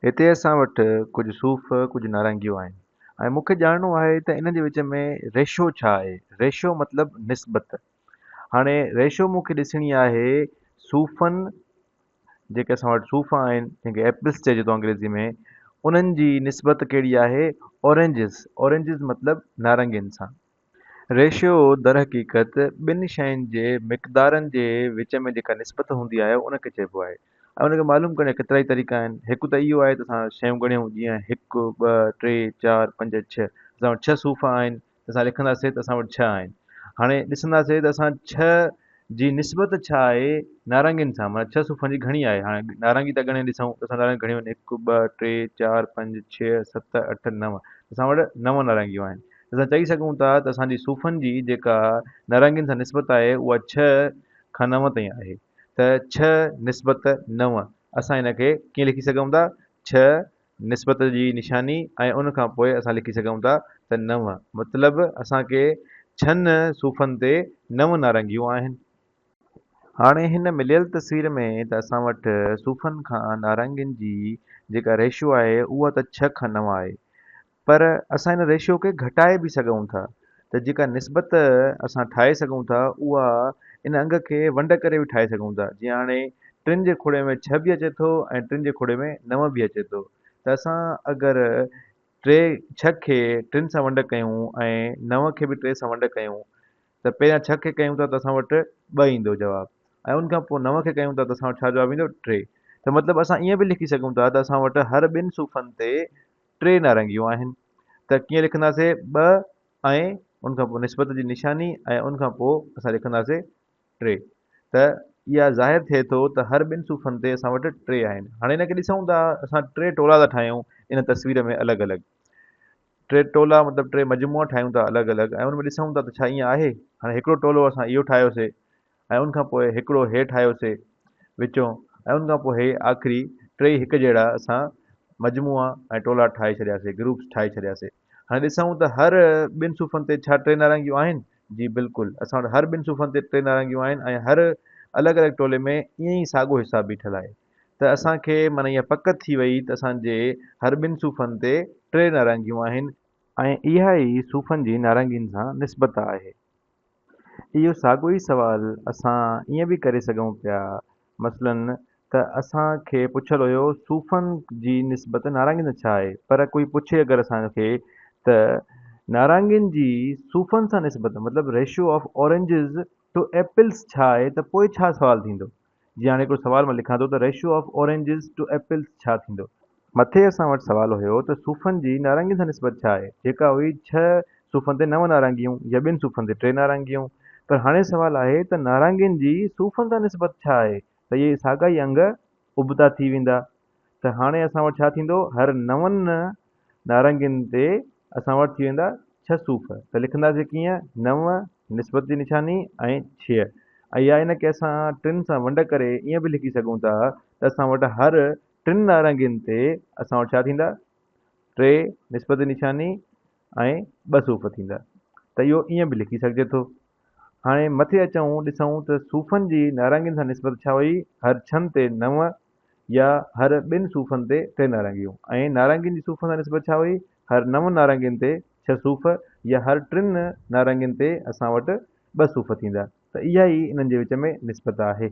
हिते असां वटि कुझु सूफ़, कुझु नारंगियूं आहिनि ऐं मूंखे ॼाणणो आहे त इन जे विच में रेशो छा आहे? रेशो मतिलबु निस्बत। हाणे रेशो मूंखे ॾिसणी आहे सूफ़नि जेके असां वटि सूफ़ आहिनि, जंहिंखे एप्पल्स चइजे थो अंग्रेज़ी में, उन्हनि जी निस्बत कहिड़ी आहे ऑरेंजिस, ऑरेंजिस मतिलबु नारंगियुनि सां। रेशियो दर हक़ीक़त ॿिनि शयुनि जे मिक़दारनि जे विच में जेका निस्बत हूंदी आहे उनखे चइबो आहे ऐं उनखे मालूम करण जा केतिरा ई तरीक़ा आहिनि। हिकु त इहो आहे त असां शयूं ॻणियूं, जीअं 1 2 3 4 5 6। असां वटि 6 सूफ़ आहिनि त असां लिखंदासीं त असां वटि 6 आहिनि। हाणे ॾिसंदासीं त असां 6 जी निस्बत छा आहे नारंगियुनि सां, माना 6 सूफ़नि जी घणी आहे। हाणे नारंगी त ॻणे ॾिसूं त असां नारंगी घणियूं आहिनि, 1 2 3 4 5 6 7 8 9। असां वटि 9 नारंगियूं आहिनि। असां चई सघूं था त असांजी सूफ़नि जी जेका नारंगियुनि सां निस्बत आहे उहा 6 खां 9 ताईं आहे। त 6 निस्बत 9 असां हिन खे कीअं लिखी सघूं था? 6 निस्बत जी निशानी ऐं उन खां पोइ असां लिखी सघूं था त 9, मतिलबु असांखे 6 सूफ़नि ते 9 नारंगियूं आहिनि। हाणे हिन मिलियल तस्वीर में त असां वटि सूफ़नि खां नारंगियुनि जी जेका रेशियो आहे उहा त 6 खां 9 आहे। पर असां हिन रेशियो खे घटाए बि सघूं था, त जेका निस्बत असां ठाहे सघूं था उहा इन अंग खे वंड करे बि ठाहे सघूं था। जीअं हाणे 3 जे खोड़े में 6 बि अचे थो ऐं 3 जे खोड़े में 9 बि अचे थो। त असां अगरि 6 खे 3 सां वंड कयूं ऐं 9 खे बि 3 सां वंड कयूं, त पहिरियां 6 खे कयूं था त असां वटि 2 ईंदो जवाबु, ऐं उनखां पोइ 9 खे कयूं था त असां वटि छा जवाबु ईंदो? 3। त मतिलबु असां ईअं बि लिखी सघूं था त असां वटि हर 2 सूफ़नि ते 3 नारंगियूं आहिनि। त कीअं लिखंदासीं? 2 ऐं उनखां पोइ निस्बत जी निशानी ऐं उनखां पोइ असां लिखंदासीं 3। त इहा ज़ाहिर थिए थो त हर 2 सूफ़नि ते असां वटि 3 आहिनि। हाणे हिनखे ॾिसूं था, असां 3 टोला था ठाहियूं इन तस्वीर में अलॻि अलॻि। 3 टोला मतिलबु 3 मजमूआ ठाहियूं था अलॻि अलॻि, ऐं उन में ॾिसूं था त छा ईअं आहे? हाणे हिकिड़ो टोलो असां इहो ठाहियोसीं ऐं उनखां पोइ हिकिड़ो हे ठाहियोसीं विचों, ऐं उनखां पोइ हे आख़िरी 3 हिकु जहिड़ा असां मजमूआ ऐं टोला ठाहे छॾियासीं, ग्रुप्स ठाहे छॾियासीं। हाणे ॾिसूं त हर 2 सूफ़नि ते छा 3 नारंगियूं आहिनि? जी बिल्कुलु, असां वटि हर 2 सूफ़नि ते 3 नारंगियूं आहिनि ऐं हर अलॻि अलॻि टोले में ईअं ई साॻियो हिसाब बीठल आहे। त असांखे माना इहा पक थी वई त असांजे हर 2 सूफ़नि ते 3 नारंगियूं आहिनि ऐं इहा ई सूफ़नि जी नारंगियुनि सां निस्बत आहे। इहो साॻियो ई सुवालु असां ईअं बि करे सघूं पिया, मसलन त असांखे पुछियलु हुयो सूफ़नि जी निस्बत नारंगियुनि सां छा आहे, पर कोई पुछे अगरि असांखे त नारंगियुनि जी सूफ़नि सां निस्बत मतिलबु ratio of oranges to apples छा आहे, त पोइ छा सुवालु थींदो? जीअं हाणे हिकिड़ो सुवालु मां लिखां थो त ratio of oranges to apples छा थींदो? मथे असां वटि सुवालु हुयो त सूफ़नि जी नारंगियुनि सां निस्बत छा आहे, जेका हुई 6 सूफ़नि ते 9 नारंगियूं या 2 सूफ़नि ते 3 नारंगियूं। पर हाणे सुवालु आहे त नारंगियुनि जी सूफ़नि सां निस्बत छा आहे, त इहे साॻा ई अंग उबता थी वेंदा। त हाणे असां वटि छा थींदो? हर 9 नारंगियुनि ते असां वटि थी वेंदा 6 सूफ़। त लिखंदासीं कीअं? 9 निस्बत जी निशानी ऐं 6। ऐं या इनखे असां 3 सां वंड करे ईअं बि लिखी सघूं था त असां वटि हर 3 नारंगियुनि ते असां वटि छा थींदा? 3 निस्बत जी निशानी ऐं 2 सूफ़ थींदा। त इहो ईअं बि लिखी सघिजे थो। हाणे मथे अचूं ॾिसूं त सूफ़नि जी नारंगियुनि सां निस्बत छा हुई? हर 6 ते 9 या हर 2 सूफ़नि ते 3 नारंगियूं, ऐं नारंगियुनि जी सूफ़नि सां निस्बत छा हुई? हर 9 नारंगियुनि ते 6 सूफ़ या हर 3 नारंगियुनि ते असां वटि 2 सूफ़ थींदा। त इहा ई इन्हनि जे विच में निस्बत आहे।